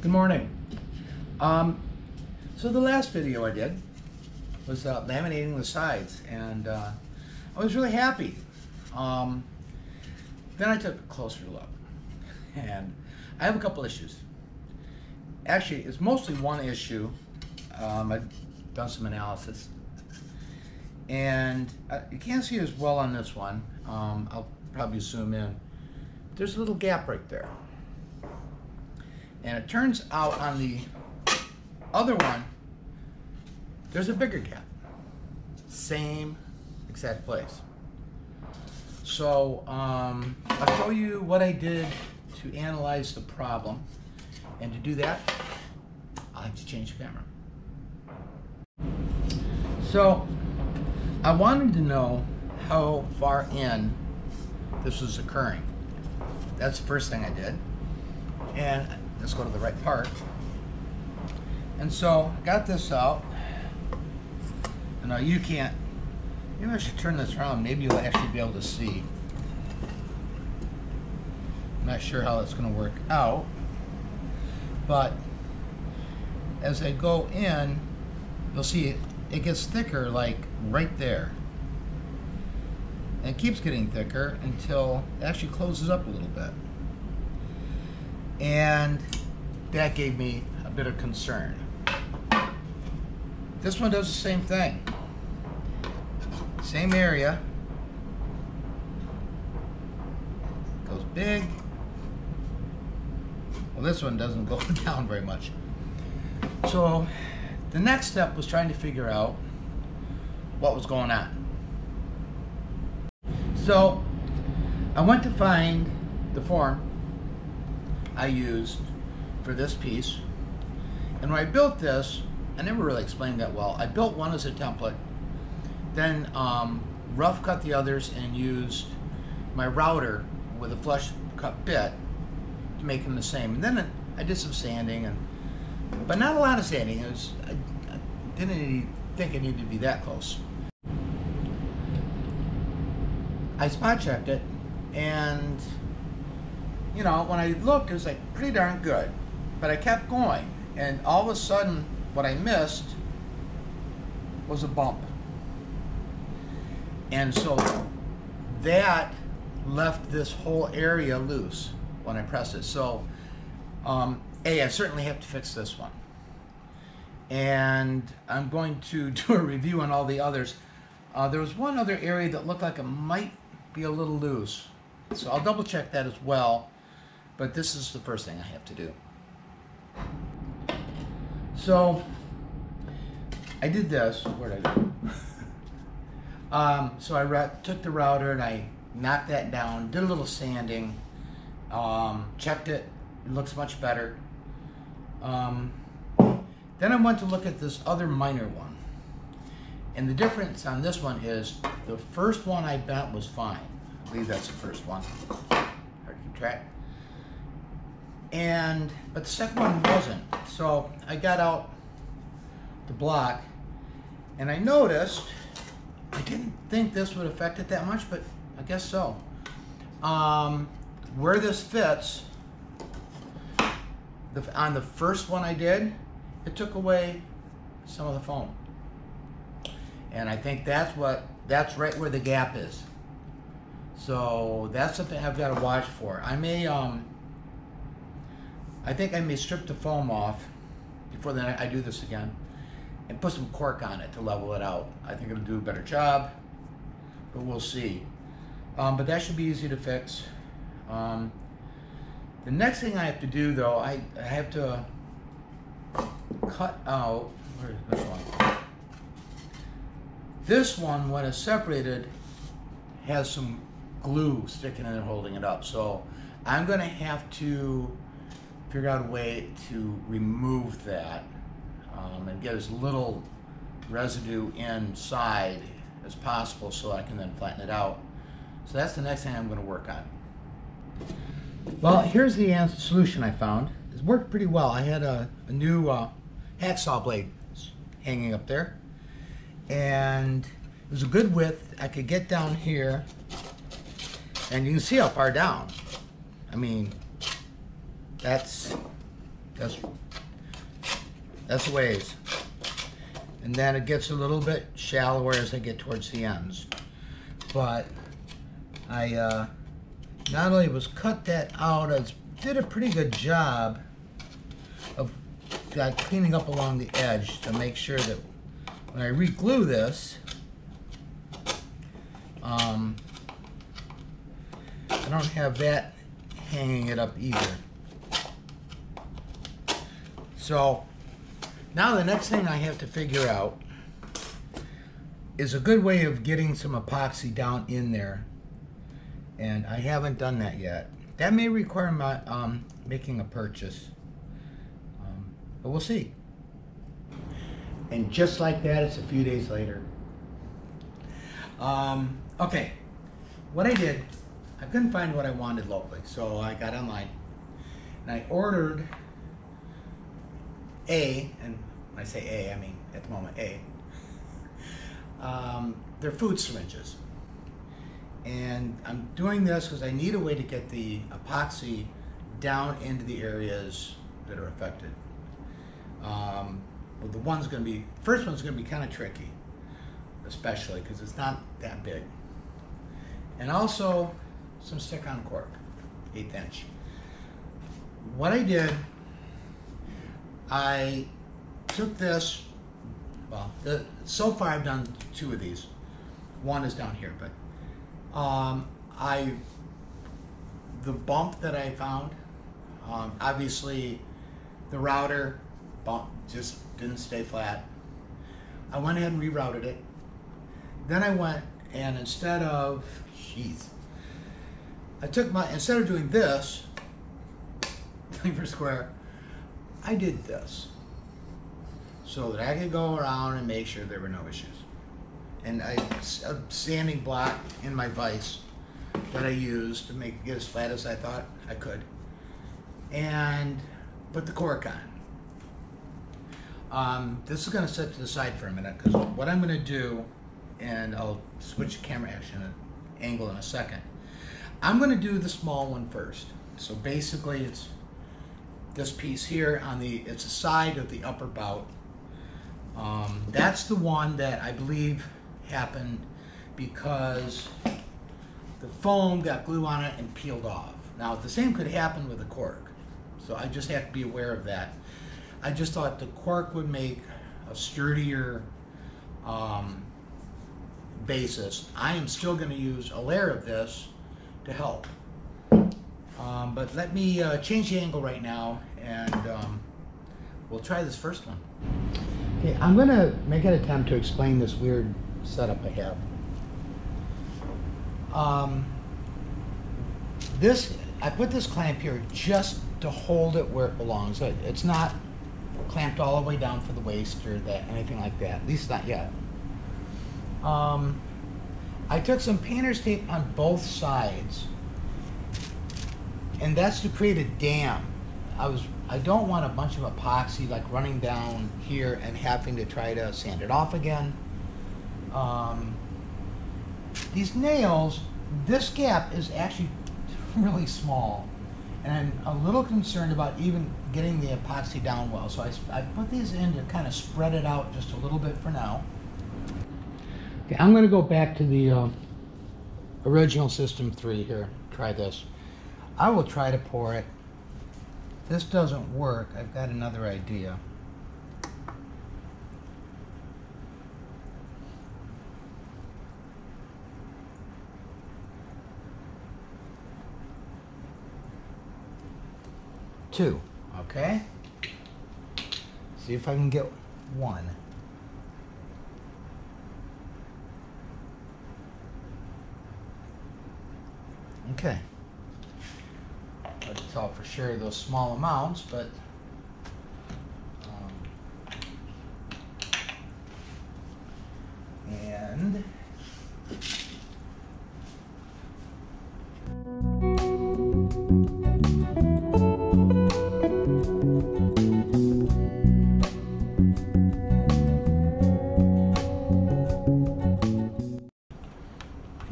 Good morning. So the last video I did was laminating the sides, and I was really happy. Then I took a closer look, and I have a couple issues. Actually, it's mostly one issue. I've done some analysis, and you can't see as well on this one. I'll probably zoom in. There's a little gap right there. And it turns out on the other one, there's a bigger gap. Same exact place. So I'll show you what I did to analyze the problem. And to do that, I'll have to change the camera. So I wanted to know how far in this was occurring. That's the first thing I did. And let's go to the right part. And so I got this out. And now you can't, maybe I should turn this around. Maybe you'll actually be able to see. I'm not sure how that's going to work out. But as I go in, you'll see it gets thicker, like right there. And it keeps getting thicker until it actually closes up a little bit. And that gave me a bit of concern. This one does the same thing. Same area. Goes big. Well, this one doesn't go down very much. So the next step was trying to figure out what was going on. So I went to find the form I used for this piece, and when I built this, I never really explained that well. I built one as a template, then rough cut the others and used my router with a flush cut bit to make them the same. And then I did some sanding, but not a lot of sanding. I didn't think it needed to be that close. I spot checked it, and you know, when I looked, it was like pretty darn good. But I kept going, and all of a sudden, what I missed was a bump. And so that left this whole area loose when I pressed it. So, I certainly have to fix this one. And I'm going to do a review on all the others. There was one other area that looked like it might be a little loose. So I'll double check that as well. But this is the first thing I have to do. So I did this. Where did I go? So I took the router and I knocked that down, did a little sanding, checked it. It looks much better. Then I went to look at this other minor one. And the difference on this one is the first one I bent was fine. I believe that's the first one. Hard to keep track. But the second one wasn't. So I got out the block, and I noticed, I didn't think this would affect it that much, but I guess so. Where this fits, on the first one I did, it took away some of the foam. And I think that's right where the gap is. So that's something I've got to watch for. I think I may strip the foam off before then I do this again and put some cork on it to level it out. I think it'll do a better job, but we'll see. But that should be easy to fix. The next thing I have to do, though, I have to cut out, where is this one? This one, when it's separated, has some glue sticking in there holding it up. So I'm going to have to figure out a way to remove that and get as little residue inside as possible so I can then flatten it out. So that's the next thing I'm going to work on. Well, here's the solution I found. It worked pretty well. I had a new hacksaw blade hanging up there, and it was a good width. I could get down here, and you can see how far down. I mean, that's That's a ways. And then it gets a little bit shallower as I get towards the ends. But I not only was cut that out, I did a pretty good job of cleaning up along the edge to make sure that when I re-glue this, I don't have that hanging it up either. So now the next thing I have to figure out is a good way of getting some epoxy down in there, and I haven't done that yet. That may require my making a purchase, but we'll see. And just like that, it's a few days later. Okay, what I did, I couldn't find what I wanted locally, so I got online and I ordered and when I say A, I mean at the moment A. They're food syringes, and I'm doing this because I need a way to get the epoxy down into the areas that are affected. Well, the first one's going to be kind of tricky, especially because it's not that big, and also some stick-on cork, 1/8 inch. What I did, I took this, well, so far I've done 2 of these. One is down here, but the bump that I found, obviously the router bump just didn't stay flat. I went ahead and rerouted it. Then I went and instead of doing this, per square, I did this so that I could go around and make sure there were no issues. And a sanding block in my vise that I used to get as flat as I thought I could, and put the cork on. This is going to set to the side for a minute because what I'm going to do, and I'll switch camera angle in a second. I'm going to do the small one first. So basically, it's this piece here it's the side of the upper bout. That's the one that I believe happened because the foam got glue on it and peeled off. Now the same could happen with the cork, so I just have to be aware of that. I just thought the cork would make a sturdier basis. I am still going to use a layer of this to help. But let me change the angle right now, and we'll try this first one. Okay, I'm going to make an attempt to explain this weird setup I have. I put this clamp here just to hold it where it belongs. It's not clamped all the way down for the waist or anything like that, at least not yet. I took some painter's tape on both sides, and that's to create a dam. I don't want a bunch of epoxy like running down here and having to try to sand it off again. These nails, this gap is actually really small, and I'm a little concerned about even getting the epoxy down well. So I put these in to kind of spread it out just a little bit for now. Okay, I'm going to go back to the original System 3 here. Try this. I will try to pour it. If this doesn't work, I've got another idea. Two, okay? See if I can get one. Okay. Let's tell for sure those small amounts, but and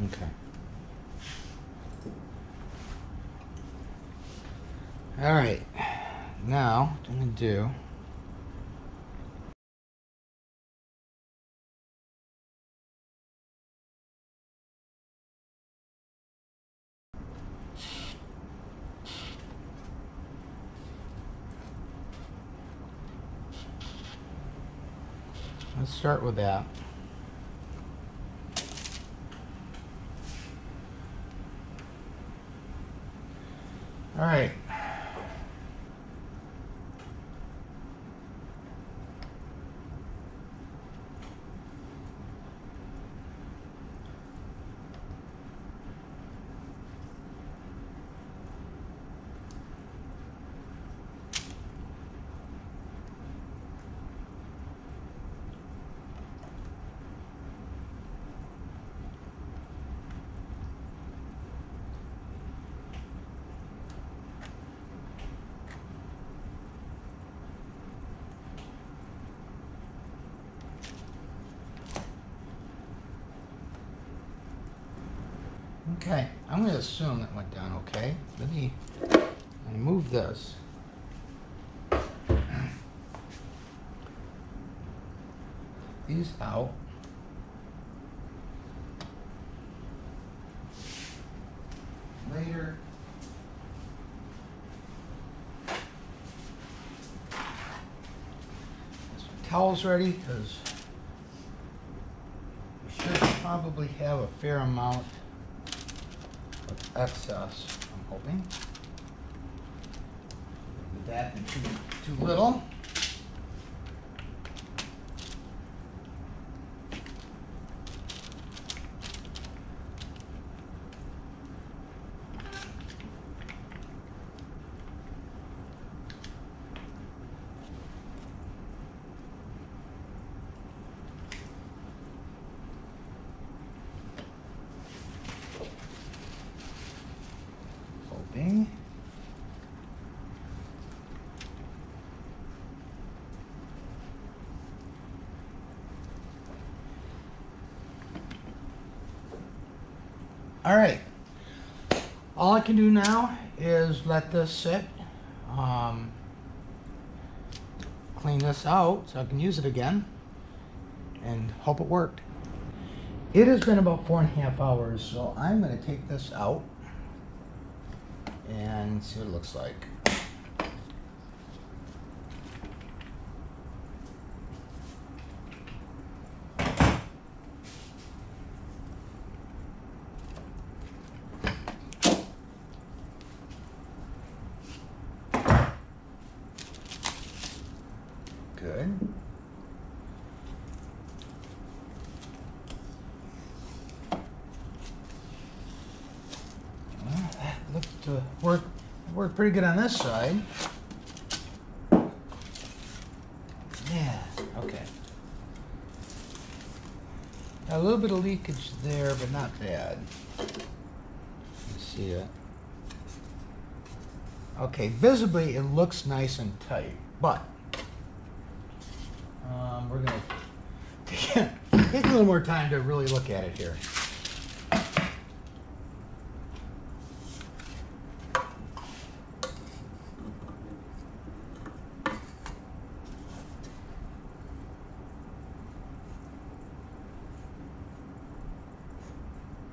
okay. All right, now I'm going do. Let's start with that. All right. Okay, I'm going to assume that went down okay. Let me move this. These out. Later. Get some towels ready because we should probably have a fair amount of excess, I'm hoping. With that and too little. Hoping. All right, all I can do now is let this sit, clean this out so I can use it again, and hope it worked. It has been about 4.5 hours, so I'm going to take this out and see what it looks like. Good. Well, that looked to work pretty good on this side. Yeah, okay. A little bit of leakage there, but not bad. You see it. Okay, visibly it looks nice and tight, but we're gonna take a little more time to really look at it here.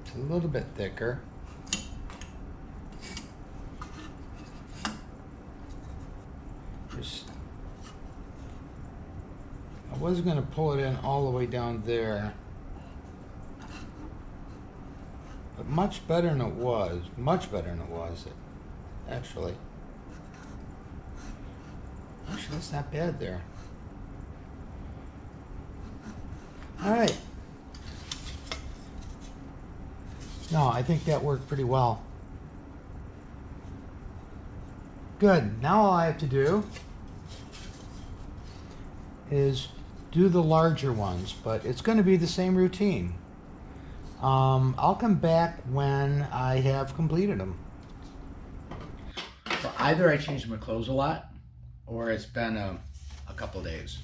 It's a little bit thicker. I was going to pull it in all the way down there, but much better than it was. Much better than it was, actually. Actually, that's not bad there. All right. No, I think that worked pretty well. Good. Now all I have to do is do the larger ones, but it's going to be the same routine. I'll come back when I have completed them. So either I changed my clothes a lot, or it's been a couple days.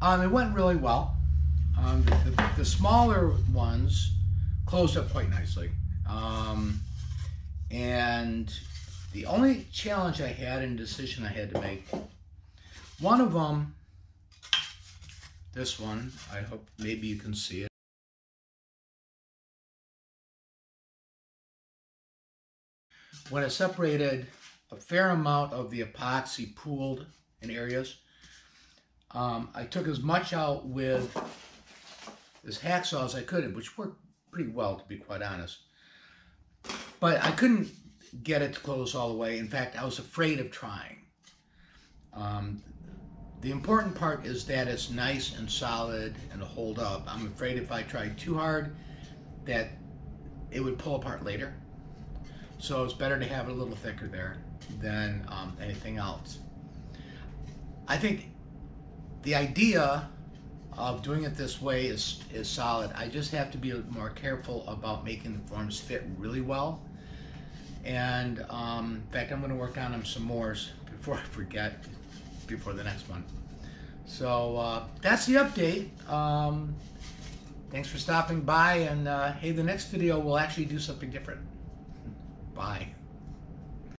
It went really well. The smaller ones closed up quite nicely, and The only challenge I had and decision I had to make, one of them, this one, I hope maybe you can see it. When it separated a fair amount of the epoxy pooled in areas, I took as much out with this hacksaw as I could, which worked pretty well, to be quite honest. But I couldn't get it to close all the way. In fact, I was afraid of trying. The important part is that it's nice and solid and to hold up. I'm afraid if I tried too hard that it would pull apart later. So it's better to have it a little thicker there than anything else. I think the idea of doing it this way is solid. I just have to be more careful about making the forms fit really well. And in fact, I'm going to work on them some more before I forget, before the next one. So that's the update. Thanks for stopping by, and hey, the next video will actually do something different. Bye.